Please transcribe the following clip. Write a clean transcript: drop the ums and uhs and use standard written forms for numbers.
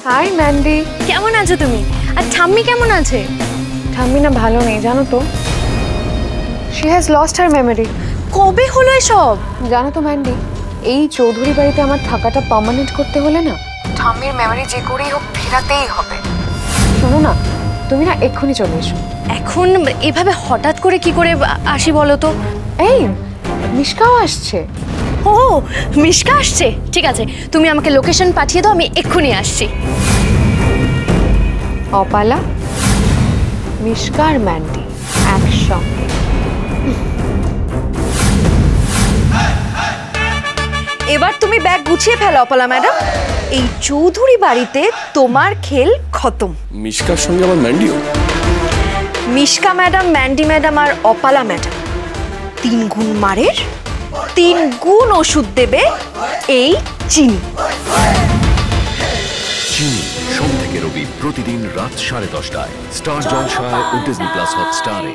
High Mandy, কেমন আছো তুমি? আর ঠাম্মি কেমন আছে? ঠাম্মি না ভালো নেই জানো তো, she has lost her memory. কবে হলো এসব? জানো তো ম্যান্ডি, এই চৌধুরী বাড়িতে আমার থাকাটা পার্মানেন্ট করতে হলে না ঠাম্মির মেমোরি যে করেই হোক ফেরাতেই হবে। শোনো না, তুমি না এক্ষুনি চলে এসো। এখন এভাবে হঠাৎ করে কি করে আসি বলো তো? এই মিশকাও আসছে। ও মিশকা আসছে, ঠিক আছে তুমি আমাকে লোকেশন পাঠিয়ে দাও, আমি এক্ষুনি আসছি। অপালা, মিশকা আর ম্যান্ডি একসঙ্গে। এবার তুমি ব্যাগ গুছিয়ে ফেলো অপলা ম্যাডাম, এই চৌধুরী বাড়িতে তোমার খেল খতম। মিশকার সঙ্গে আমার ম্যান্ডিও? মিশকা ম্যাডাম, ম্যান্ডি ম্যাডাম আর অপালা ম্যাডাম 3 গুণ মারের 3 গুণ ওষুধ দেবে এই চিনি। চিনি সোম থেকে রবি প্রতিদিন রাত 10:30টায় স্টার জলসায় ও ডিজনি প্লাস হটস্টারে।